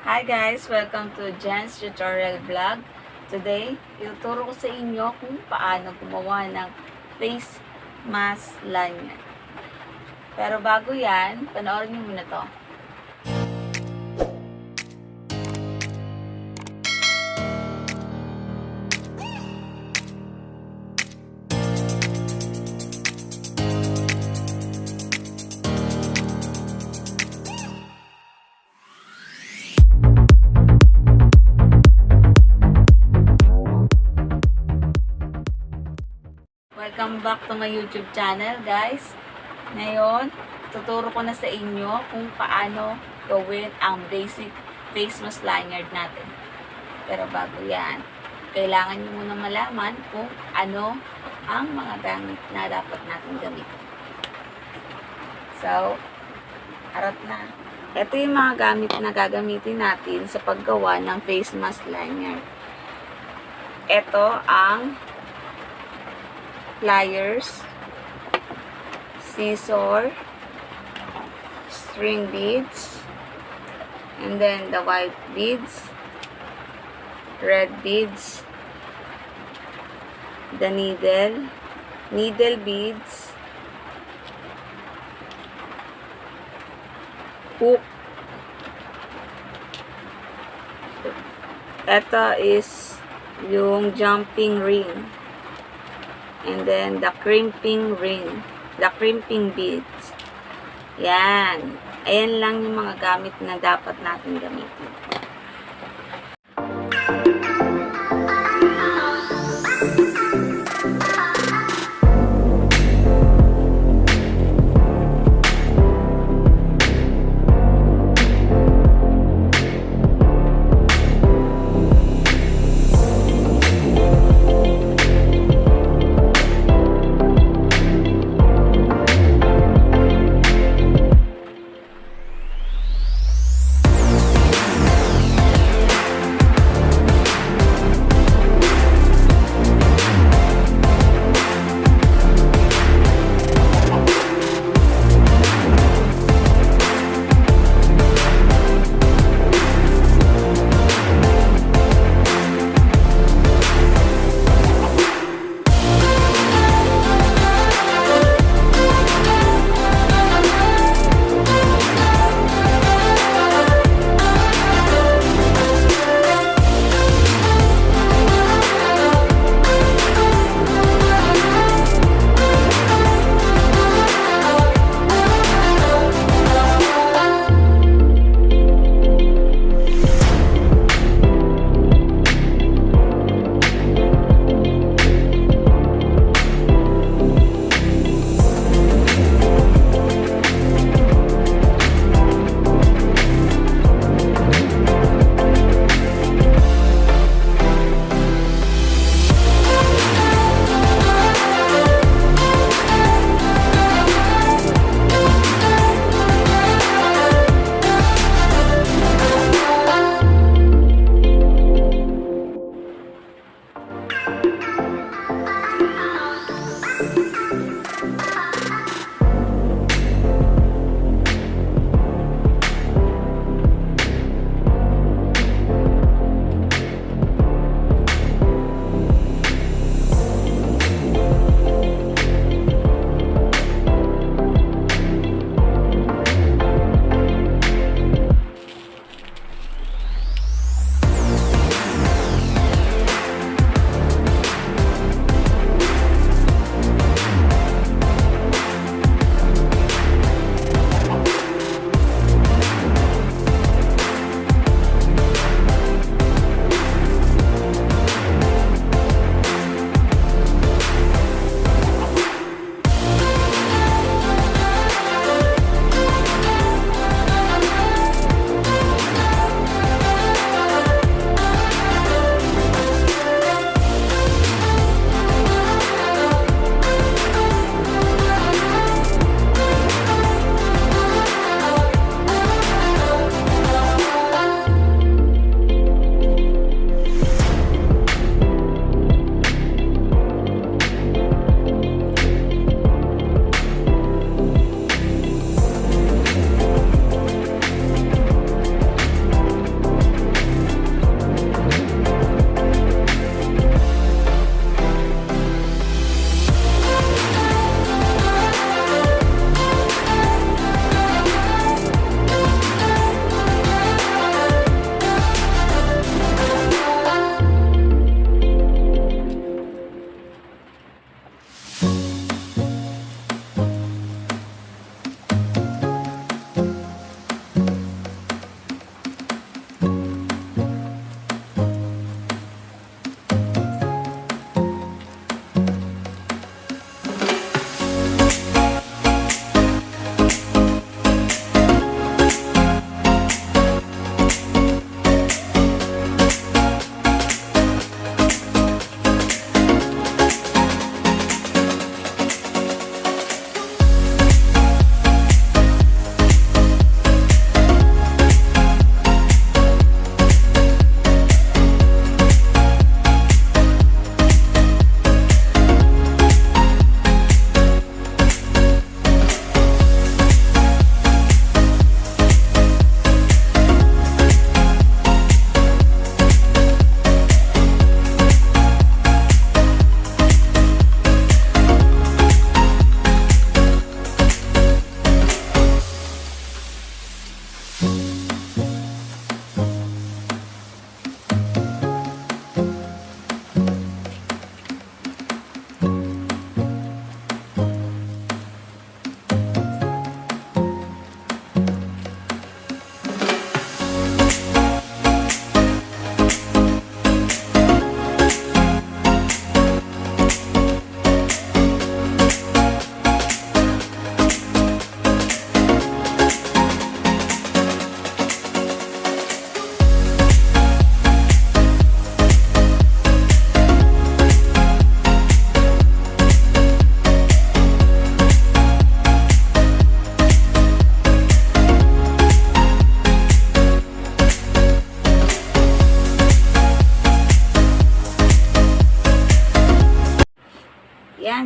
Hi guys! Welcome to Jen's Tutorial Vlog. Today, ituturo ko sa inyo kung paano gumawa ng face mask lanyard. Pero bago yan, panoorin nyo muna to. Welcome back to my YouTube channel, guys. Ngayon, tuturo ko na sa inyo kung paano gawin ang basic face mask lanyard natin. Pero bago yan, kailangan nyo muna malaman kung ano ang mga gamit na dapat natin gamitin. So, harap na. Ito yung mga gamit na gagamitin natin sa paggawa ng face mask lanyard. Ito ang pliers, scissor, string beads, and then the white beads, red beads, the needle beads, hook. Ito is yung jumping ring. And then, the crimping ring. The crimping beads. Yan. Ayan lang yung mga gamit na dapat natin gamitin.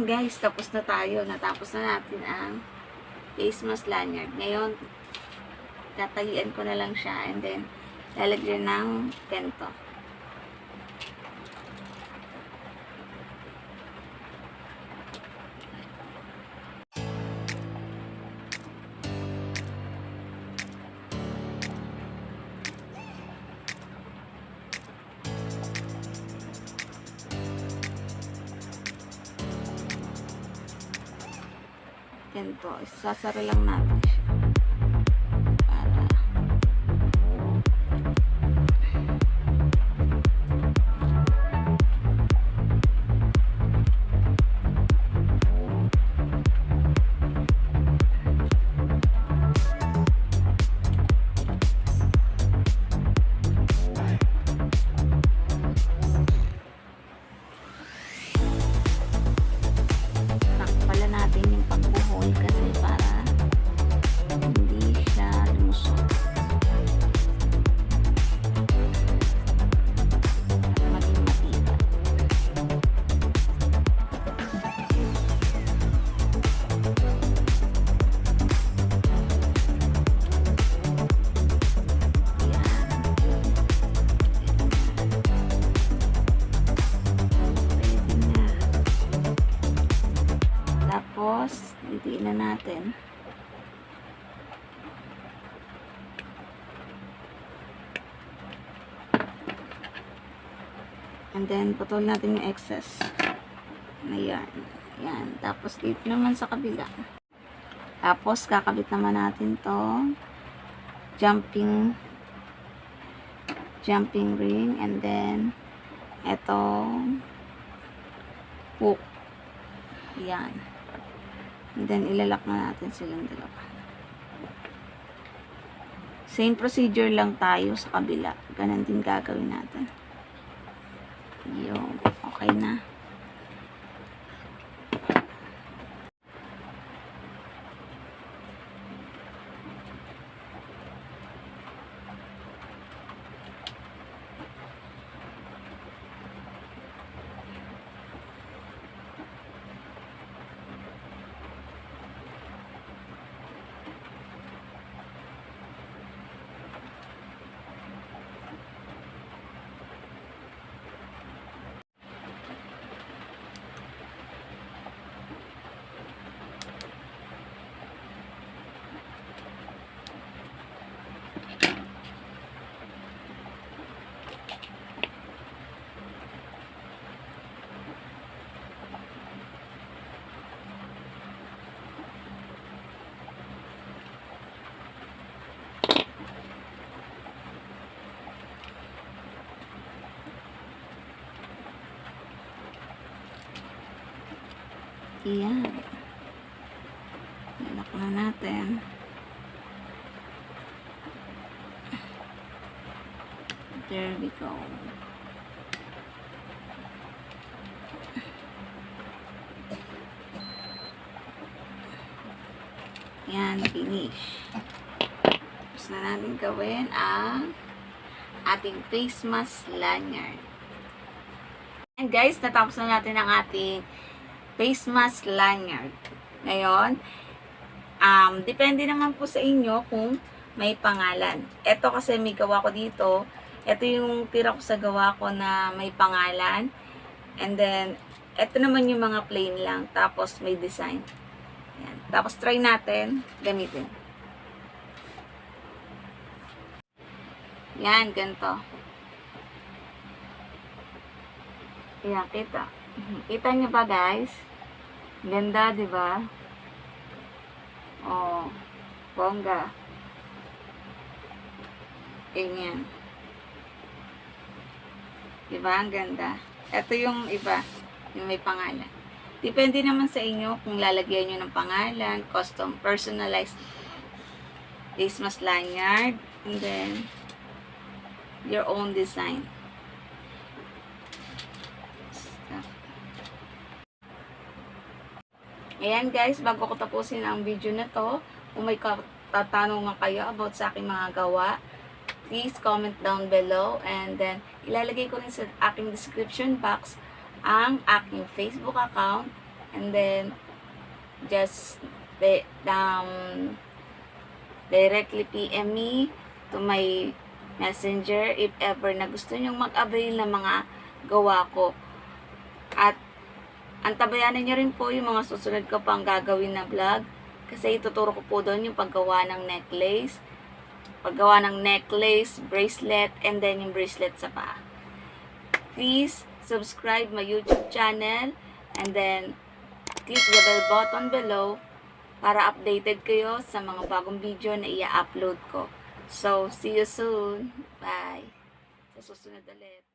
Ayan guys, tapos na tayo. Natapos na natin ang face mask lanyard. Ngayon, tatalian ko na lang siya and then lalagyan ng pento. Ganito, isasara lang natin siya para takpalan natin yung pagbuhol kasi para hindi siya lumusot at maging matibay. Tapos, didiin na natin. And then, putol natin yung excess. Ayan. Ayan. Tapos, dito naman sa kabila. Tapos, kakabit naman natin to jumping ring. And then, eto hook. Ayan. And then, ilalak na natin silang dalawa. Same procedure lang tayo sa kabila. Ganun din gagawin natin. Yung, okay na. Ayan. Ilak na natin. There we go. Ayan, finish. Tapos na natin gawin ang ating face mask lanyard. And guys, natapos na natin ang ating face mask lanyard. Ngayon, depende naman po sa inyo kung may pangalan. Ito kasi may gawa ko dito. Ito yung tira ko sa gawa ko na may pangalan. And then, ito naman yung mga plain lang. Tapos may design. Ayan. Tapos try natin gamitin. Yan, ganito. Ayan, kita. Kita nyo ba guys? Ganda, di ba? Oh, bongga. Ganyan. Di ba? Ang ganda. Ito yung iba, yung may pangalan. Depende naman sa inyo kung lalagyan nyo ng pangalan, custom, personalized face mask lanyard, and then your own design. Ayan guys, bago ko tapusin ang video na to, kung may tatanungan kayo about sa aking mga gawa, please comment down below, and then ilalagay ko rin sa aking description box ang aking Facebook account And then, just directly PM me to my messenger if ever na gusto nyong mag-avail ng mga gawa ko. At antabayanan nyo rin po yung mga susunod ko pang gagawin na vlog. Kasi ituturo ko po doon yung paggawa ng necklace, bracelet, and then yung bracelet sa paa. Please subscribe my YouTube channel and then click the bell button below para updated kayo sa mga bagong video na i-upload ko. So, see you soon. Bye. Sa susunod ulit.